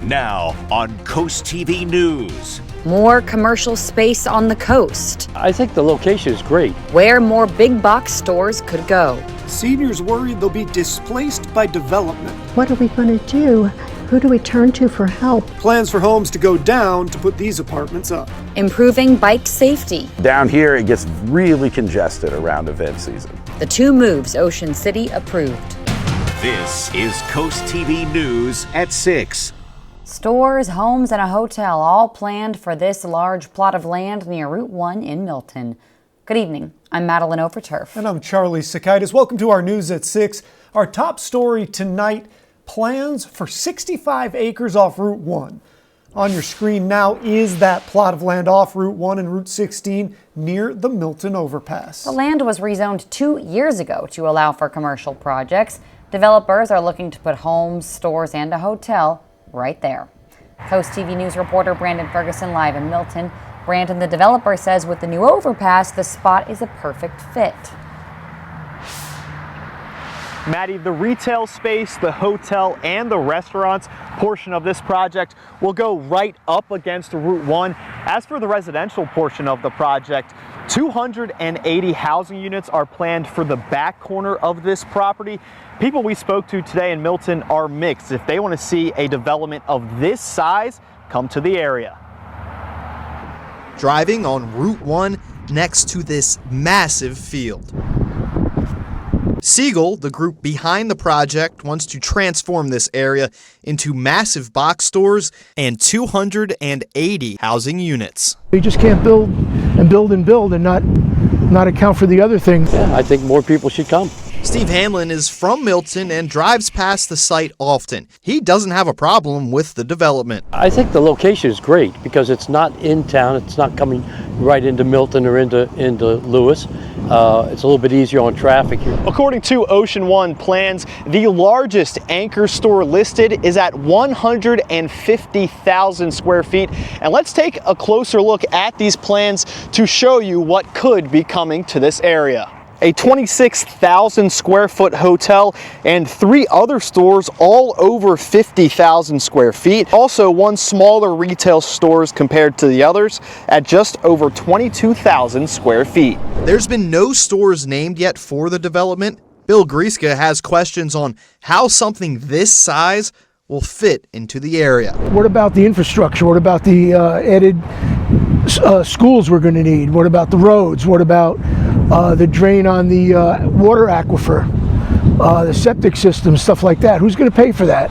Now on CoastTV News. More commercial space on the coast, I think the location is great. where more big box stores could go. Seniors worried they'll be displaced by development. What are we going to do? Who do we turn to for help? Plans for homes to go down to put these apartments up. Improving bike safety. Down here, it gets really congested around event season. The two moves Ocean City approved. This is CoastTV News at 6. Stores, homes, and a hotel all planned for this large plot of land near Route 1 in Milton. Good evening. I'm Madeline Overturf. And I'm Charlie Sakaitis. Welcome to our News at 6. Our top story tonight, plans for 65 acres off Route 1. On your screen now is that plot of land off Route 1 and Route 16 near the Milton overpass. The land was rezoned 2 years ago to allow for commercial projects. Developers are looking to put homes, stores, and a hotel right there. Coast TV News reporter Brandon Ferguson live in Milton. Brandon, the developer says with the new overpass, the spot is a perfect fit. Maddie, the retail space, the hotel, and the restaurants portion of this project will go right up against Route 1. As for the residential portion of the project, 280 housing units are planned for the back corner of this property. People we spoke to today in Milton are mixed. If they want to see a development of this size, come to the area. Driving on Route 1 next to this massive field. Siegel, the group behind the project, wants to transform this area into massive box stores and 280 housing units. You just can't build and not account for the other things. Yeah, I think more people should come. Steve Hanlon is from Milton and drives past the site often. He doesn't have a problem with the development. I think the location is great because it's not in town. It's not coming right into Milton or into Lewis. It's a little bit easier on traffic here. According to Ocean One plans, the largest anchor store listed is at 150,000 square feet. And let's take a closer look at these plans to show you what could be coming to this area. A 26,000 square foot hotel and 3 other stores all over 50,000 square feet. Also, one smaller retail stores compared to the others at just over 22,000 square feet. There's been no stores named yet for the development. Bill Grieska has questions on how something this size will fit into the area. What about the infrastructure? What about the added schools we're going to need? What about the roads? What about the drain on the water aquifer, the septic system, stuff like that? Who's going to pay for that?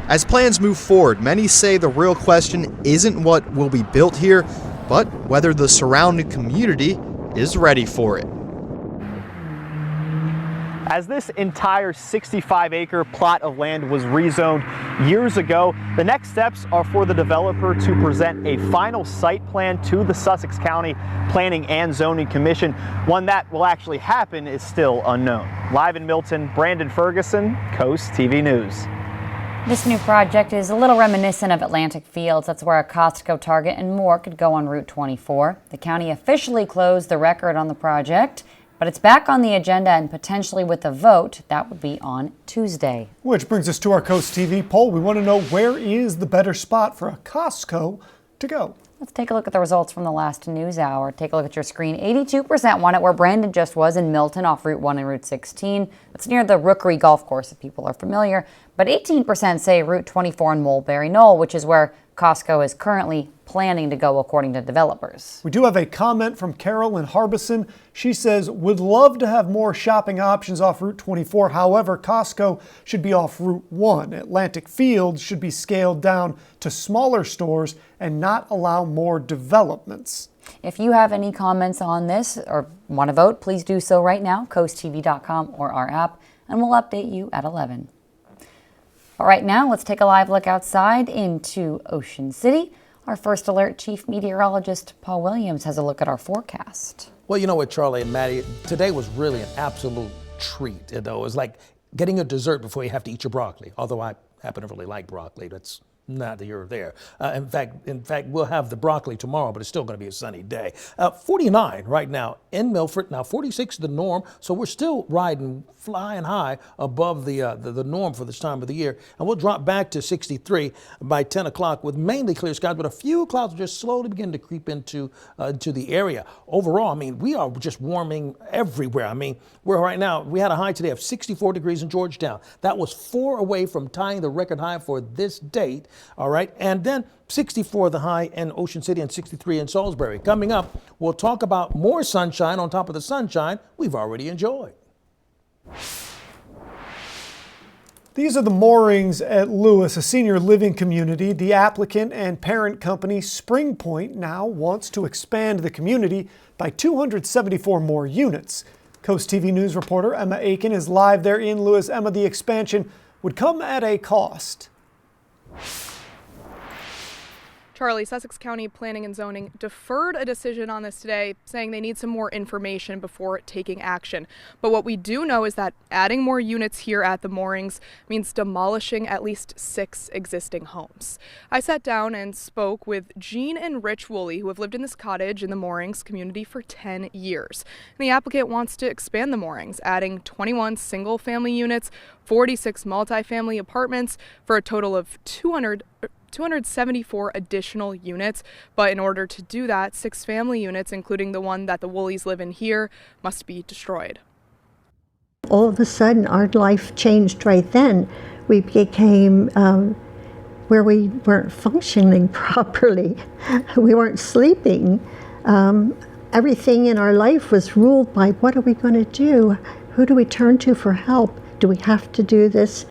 As plans move forward, many say the real question isn't what will be built here, but whether the surrounding community is ready for it. As this entire 65-acre plot of land was rezoned years ago, the next steps are for the developer to present a final site plan to the Sussex County Planning and Zoning Commission. When that will actually happen is still unknown. Live in Milton, Brandon Ferguson, Coast TV News. This new project is a little reminiscent of Atlantic Fields. That's where a Costco, Target, and more could go on Route 24. The county officially closed the record on the project, but it's back on the agenda and potentially with a vote. That would be on Tuesday. Which brings us to our Coast TV poll. We want to know, where is the better spot for a Costco to go? Let's take a look at the results from the last news hour. Take a look at your screen. 82% want it where Brandon just was in Milton off Route 1 and Route 16. That's near the Rookery Golf Course if people are familiar. But 18% say Route 24 and Mulberry Knoll, which is where Costco is currently planning to go according to developers. We do have a comment from Carol in Harbison. She says, would love to have more shopping options off Route 24. However, Costco should be off Route 1. Atlantic Fields should be scaled down to smaller stores and not allow more developments. If you have any comments on this or want to vote, please do so right now, coasttv.com or our app, and we'll update you at 11. All right, now let's take a live look outside into Ocean City. Our first alert chief meteorologist, Paul Williams, has a look at our forecast. Well, you know what, Charlie and Maddie, today was really an absolute treat. You know, it was like getting a dessert before you have to eat your broccoli. Although I happen to really like broccoli. That's neither here or there. In fact, we'll have the broccoli tomorrow, but it's still going to be a sunny day. 49 right now in Milford. Now 46 is the norm, so we're still flying high above the norm for this time of the year. And we'll drop back to 63 by 10 o'clock with mainly clear skies, but a few clouds will just slowly begin to creep into the area. Overall, I mean, we are just warming everywhere. I mean, we had a high today of 64 degrees in Georgetown. That was 4 away from tying the record high for this date. All right. And then 64 the high in Ocean City and 63 in Salisbury. Coming up, we'll talk about more sunshine on top of the sunshine we've already enjoyed. These are the moorings at Lewis, a senior living community. The applicant and parent company Spring Point now wants to expand the community by 274 more units. Coast TV News reporter Emma Aiken is live there in Lewis. Emma, the expansion would come at a cost. Charlie, Sussex County Planning and Zoning deferred a decision on this today, saying they need some more information before taking action. But what we do know is that adding more units here at the moorings means demolishing at least 6 existing homes. I sat down and spoke with Jean and Rich Woolley, who have lived in this cottage in the moorings community for 10 years. And the applicant wants to expand the moorings, adding 21 single-family units, 46 multifamily apartments for a total of 274 additional units, but in order to do that, 6 family units, including the one that the Woolies live in here, must be destroyed. All of a sudden, our life changed right then. We became where we weren't functioning properly. We weren't sleeping. Everything in our life was ruled by what are we going to do? Who do we turn to for help? Do we have to do this?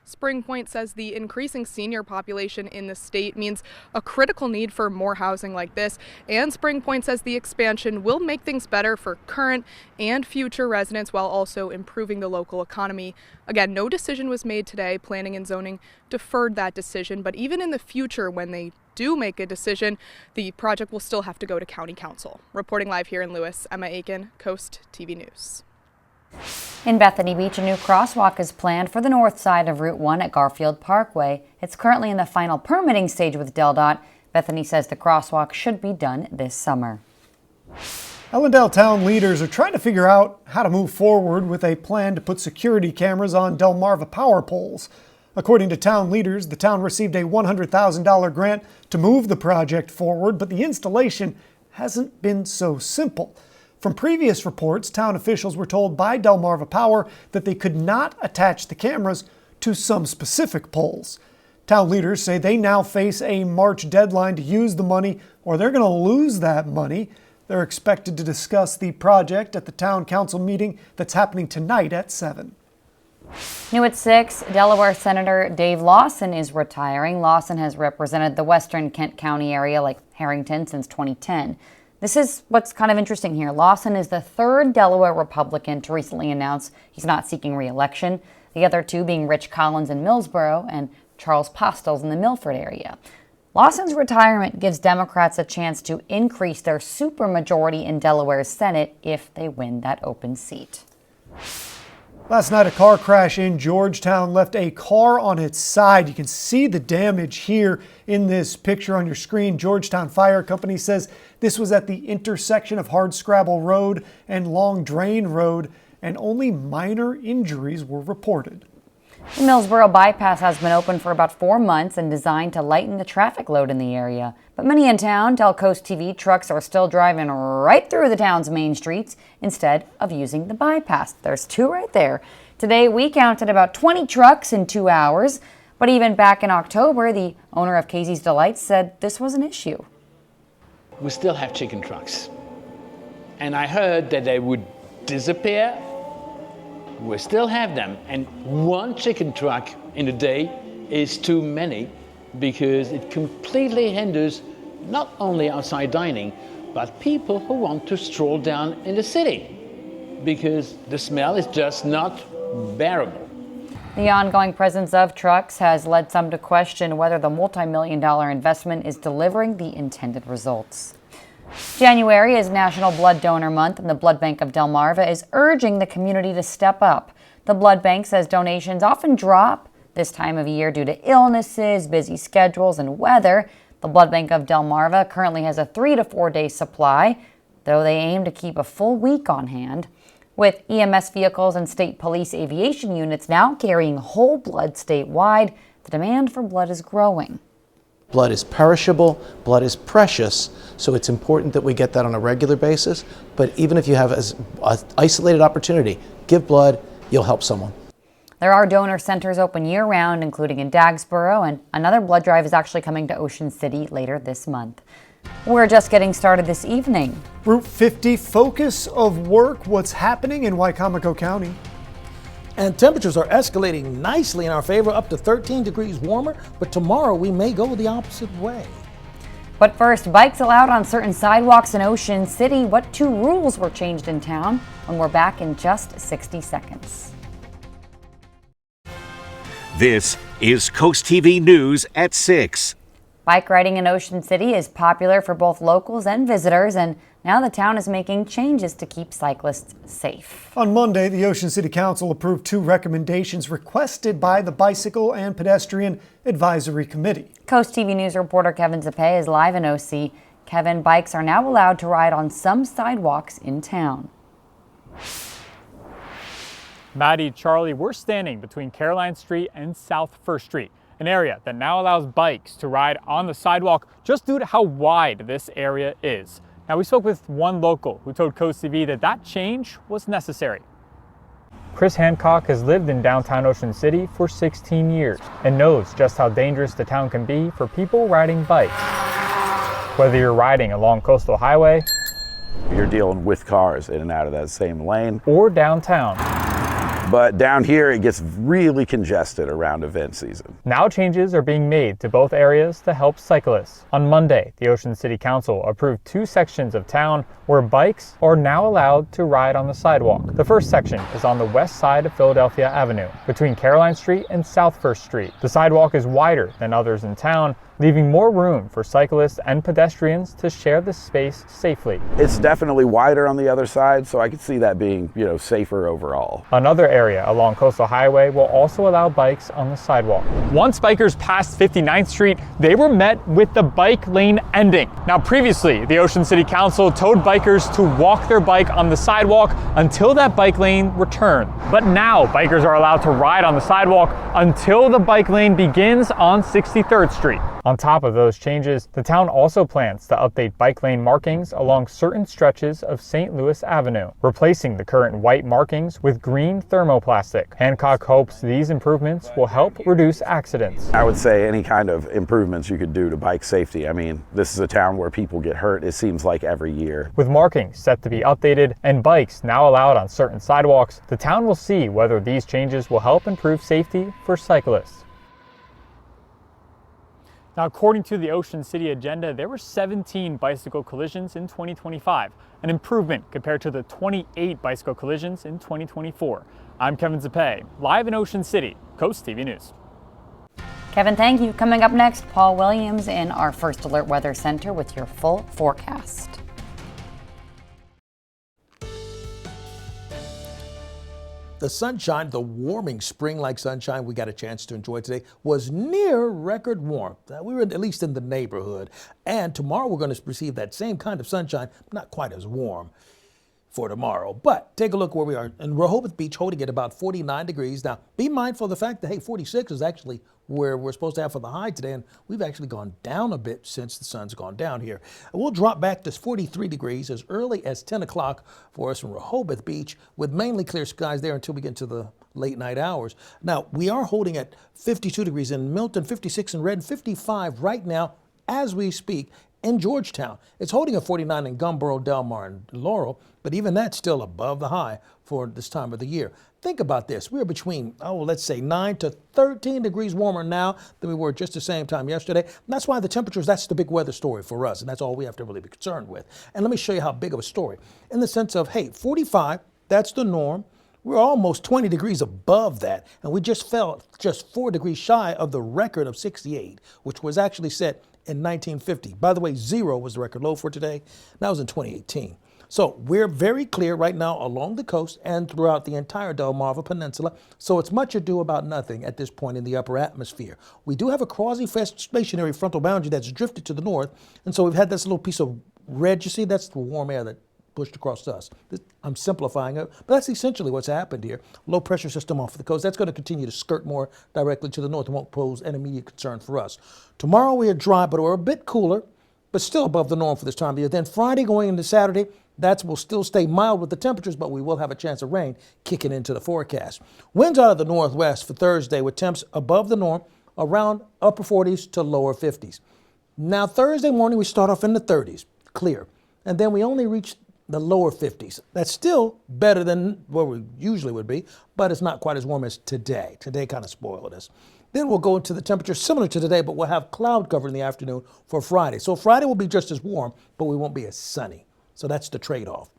Spring Point says the increasing senior population in the state means a critical need for more housing like this, and Spring Point says the expansion will make things better for current and future residents while also improving the local economy. Again, no decision was made today. Planning and Zoning deferred that decision, but even in the future when they do make a decision, the project will still have to go to County Council. Reporting live here in Lewis, Emma Aiken, Coast TV News. In Bethany Beach, a new crosswalk is planned for the north side of Route 1 at Garfield Parkway. It's currently in the final permitting stage with DelDOT. Bethany says the crosswalk should be done this summer. Ellendale town leaders are trying to figure out how to move forward with a plan to put security cameras on Delmarva power poles. According to town leaders, the town received a $100,000 grant to move the project forward, but the installation hasn't been so simple. From previous reports, town officials were told by Delmarva Power that they could not attach the cameras to some specific poles. Town leaders say they now face a March deadline to use the money, or they're going to lose that money. They're expected to discuss the project at the town council meeting that's happening tonight at 7. New at 6, Delaware Senator Dave Lawson is retiring. Lawson has represented the western Kent County area like Harrington since 2010. This is what's kind of interesting here. Lawson is the 3rd Delaware Republican to recently announce he's not seeking re-election. The other 2 being Rich Collins in Millsboro and Charles Postles in the Milford area. Lawson's retirement gives Democrats a chance to increase their supermajority in Delaware's Senate if they win that open seat. Last night, a car crash in Georgetown left a car on its side. You can see the damage here in this picture on your screen. Georgetown Fire Company says this was at the intersection of Hardscrabble Road and Long Drain Road, and only minor injuries were reported. The Millsboro bypass has been open for about 4 months and designed to lighten the traffic load in the area. But many in town tell Coast TV trucks are still driving right through the town's main streets instead of using the bypass. There's 2 right there. Today we counted about 20 trucks in 2 hours, but even back in October, the owner of Casey's Delights said this was an issue. We still have chicken trucks. And I heard that they would disappear. We still have them, and 1 chicken truck in a day is too many because it completely hinders not only outside dining, but people who want to stroll down in the city because the smell is just not bearable. The ongoing presence of trucks has led some to question whether the multi-million-dollar investment is delivering the intended results. January is National Blood Donor Month, and the Blood Bank of Delmarva is urging the community to step up. The blood bank says donations often drop This time of year, due to illnesses, busy schedules, and weather, the blood bank of Delmarva currently has a 3 to 4 day supply, though they aim to keep a full week on hand. With EMS vehicles and state police aviation units now carrying whole blood statewide, the demand for blood is growing. Blood is perishable, blood is precious, so it's important that we get that on a regular basis. But even if you have an isolated opportunity, give blood, you'll help someone. There are donor centers open year-round, including in Dagsboro, and another blood drive is actually coming to Ocean City later this month. We're just getting started this evening. Route 50 focus of work, what's happening in Wicomico County. And temperatures are escalating nicely in our favor, up to 13 degrees warmer, but tomorrow we may go the opposite way. But first, bikes allowed on certain sidewalks in Ocean City. What 2 rules were changed in town? When we're back in just 60 seconds. This is Coast TV News at 6. Bike riding in Ocean City is popular for both locals and visitors, and now the town is making changes to keep cyclists safe. On Monday, the Ocean City Council approved 2 recommendations requested by the Bicycle and Pedestrian Advisory Committee. Coast TV News reporter Kevin Zappe is live in OC. Kevin, bikes are now allowed to ride on some sidewalks in town. Maddie, Charlie, we're standing between Caroline Street and South First Street, an area that now allows bikes to ride on the sidewalk just due to how wide this area is. Now, we spoke with one local who told Coast TV that that change was necessary. Chris Hancock has lived in downtown Ocean City for 16 years and knows just how dangerous the town can be for people riding bikes. Whether you're riding along Coastal Highway, You're dealing with cars in and out of that same lane. Or downtown. But down here, it gets really congested around event season. Now changes are being made to both areas to help cyclists. On Monday, the Ocean City Council approved 2 sections of town where bikes are now allowed to ride on the sidewalk. The first section is on the west side of Philadelphia Avenue, between Caroline Street and South First Street. The sidewalk is wider than others in town, leaving more room for cyclists and pedestrians to share the space safely. It's definitely wider on the other side, so I could see that being, safer overall. Another area along Coastal Highway will also allow bikes on the sidewalk. Once bikers passed 59th Street, they were met with the bike lane ending. Now, previously, the Ocean City Council told bikers to walk their bike on the sidewalk until that bike lane returned. But now, bikers are allowed to ride on the sidewalk until the bike lane begins on 63rd Street. On top of those changes, the town also plans to update bike lane markings along certain stretches of St. Louis Avenue, replacing the current white markings with green thermoplastic. Hancock hopes these improvements will help reduce accidents. I would say any kind of improvements you could do to bike safety. I mean, this is a town where people get hurt, it seems like every year. With markings set to be updated and bikes now allowed on certain sidewalks, the town will see whether these changes will help improve safety for cyclists. Now, according to the Ocean City agenda, there were 17 bicycle collisions in 2025, an improvement compared to the 28 bicycle collisions in 2024. I'm Kevin Zappe, live in Ocean City, Coast TV News. Kevin, thank you. Coming up next, Paul Williams in our First Alert Weather Center with your full forecast. The sunshine, the warming spring-like sunshine we got a chance to enjoy today was near record warmth. We were at least in the neighborhood. And tomorrow we're going to receive that same kind of sunshine, not quite as warm for tomorrow. But take a look where we are in Rehoboth Beach, holding at about 49 degrees. Now, be mindful of the fact that, 46 is actually where we're supposed to have for the high today, and we've actually gone down a bit since the sun's gone down here. We'll drop back to 43 degrees as early as 10 o'clock for us in Rehoboth Beach, with mainly clear skies there until we get to the late night hours. Now, we are holding at 52 degrees in Milton, 56 in Red, 55 right now as we speak in Georgetown. It's holding at 49 in Gumboro, Delmar, and Laurel, but even that's still above the high for this time of the year. Think about this. We're between, let's say 9 to 13 degrees warmer now than we were just the same time yesterday. And that's why the temperatures, that's the big weather story for us, and that's all we have to really be concerned with. And let me show you how big of a story. In the sense of, 45, that's the norm. We're almost 20 degrees above that, and we just fell just 4 degrees shy of the record of 68, which was actually set in 1950. By the way, 0 was the record low for today. That was in 2018. So we're very clear right now along the coast and throughout the entire Delmarva Peninsula. So it's much ado about nothing at this point in the upper atmosphere. We do have a quasi-stationary frontal boundary that's drifted to the north. And so we've had this little piece of red, you see, that's the warm air that pushed across us. I'm simplifying it, but that's essentially what's happened here. Low pressure system off the coast. That's going to continue to skirt more directly to the north and won't pose an immediate concern for us. Tomorrow we are dry, but we're a bit cooler, but still above the norm for this time of year. Then Friday going into Saturday, will still stay mild with the temperatures, but we will have a chance of rain kicking into the forecast. Winds out of the northwest for Thursday with temps above the norm, around upper 40s to lower 50s. Now Thursday morning we start off in the 30s, clear, and then we only reach the lower 50s. That's still better than where we usually would be, but it's not quite as warm as today. Today kind of spoiled us. Then we'll go into the temperature similar to today, but we'll have cloud cover in the afternoon for Friday. So Friday will be just as warm, but we won't be as sunny. So that's the trade-off.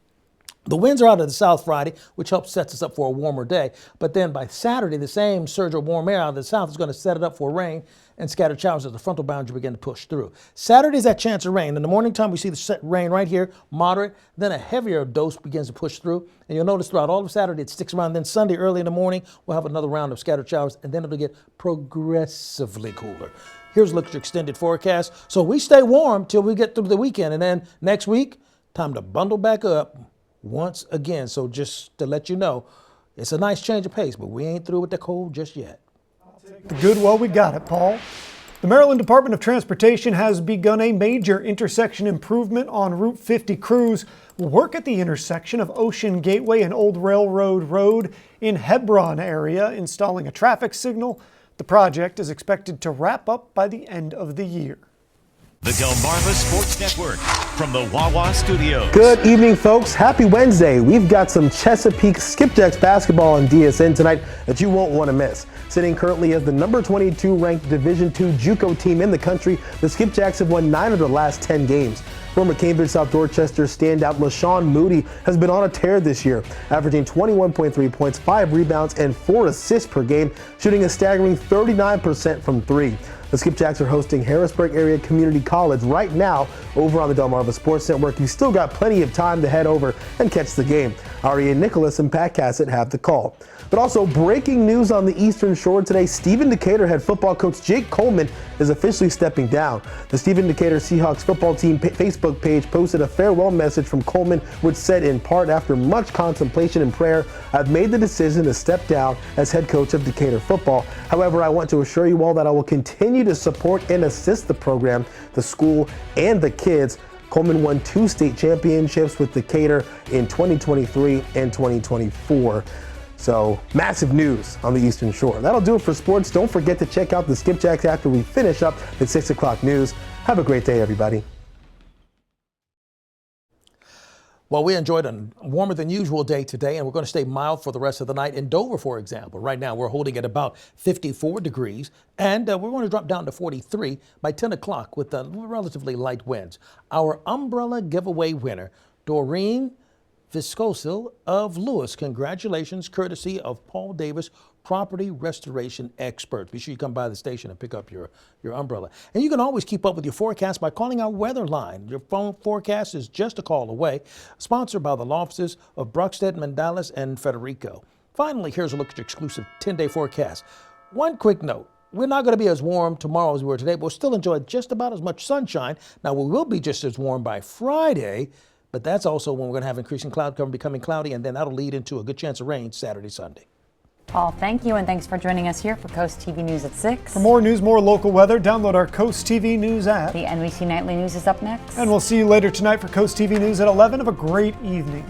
The winds are out of the south Friday, which helps set us up for a warmer day. But then by Saturday, the same surge of warm air out of the south is going to set it up for rain and scattered showers as the frontal boundary begin to push through. Saturday's that chance of rain. In the morning time, we see the rain right here, moderate. Then a heavier dose begins to push through. And you'll notice throughout all of Saturday, it sticks around. Then Sunday, early in the morning, we'll have another round of scattered showers, and then it'll get progressively cooler. Here's a look at your extended forecast. So we stay warm till we get through the weekend. And then next week, time to bundle back up once again. So just to let you know, it's a nice change of pace, but we ain't through with the cold just yet. The good, well, we got it, Paul. The Maryland Department of Transportation has begun a major intersection improvement on Route 50. Crews will work at the intersection of Ocean Gateway and Old Railroad Road in Hebron area, installing a traffic signal. The project is expected to wrap up by the end of the year. The Delmarva Sports Network from the Wawa Studios. Good evening, folks. Happy Wednesday. We've got some Chesapeake Skipjacks basketball on DSN tonight that you won't want to miss. Sitting currently as the number 22 ranked Division II JUCO team in the country, the Skipjacks have won 9 of their last 10 games. Former Cambridge South Dorchester standout LaShawn Moody has been on a tear this year, averaging 21.3 points, 5 rebounds, and 4 assists per game, shooting a staggering 39% from 3. The Skipjacks are hosting Harrisburg Area Community College right now over on the Delmarva Sports Network. You've still got plenty of time to head over and catch the game. Aria Nicholas and Pat Cassett have the call. But also breaking news on the Eastern Shore today, Stephen Decatur head football coach Jake Coleman is officially stepping down. The Stephen Decatur Seahawks football team Facebook page posted a farewell message from Coleman, which said in part, after much contemplation and prayer, I've made the decision to step down as head coach of Decatur football. However, I want to assure you all that I will continue to support and assist the program, the school, and the kids. Coleman won 2 state championships with Decatur in 2023 and 2024. So, massive news on the Eastern Shore. That'll do it for sports. Don't forget to check out the Skipjacks after we finish up at 6 o'clock news. Have a great day, everybody. Well, we enjoyed a warmer than usual day today, and we're going to stay mild for the rest of the night. In Dover, for example, right now we're holding at about 54 degrees, and we're going to drop down to 43 by 10 o'clock with relatively light winds. Our umbrella giveaway winner, Doreen Viscosil of Lewis. Congratulations, courtesy of Paul Davis, property restoration expert. Be sure you come by the station and pick up your umbrella. And you can always keep up with your forecast by calling our weather line. Your phone forecast is just a call away. Sponsored by the law offices of Bruckstedt, Mandalis, and Federico. Finally, here's a look at your exclusive 10-day forecast. One quick note. We're not going to be as warm tomorrow as we were today, but we'll still enjoy just about as much sunshine. Now, we will be just as warm by Friday, but that's also when we're going to have increasing cloud cover, becoming cloudy, and then that'll lead into a good chance of rain Saturday, Sunday. Paul, thank you, and thanks for joining us here for Coast TV News at 6. For more news, more local weather, download our Coast TV News app. The NBC Nightly News is up next. And we'll see you later tonight for Coast TV News at 11. Have a great evening.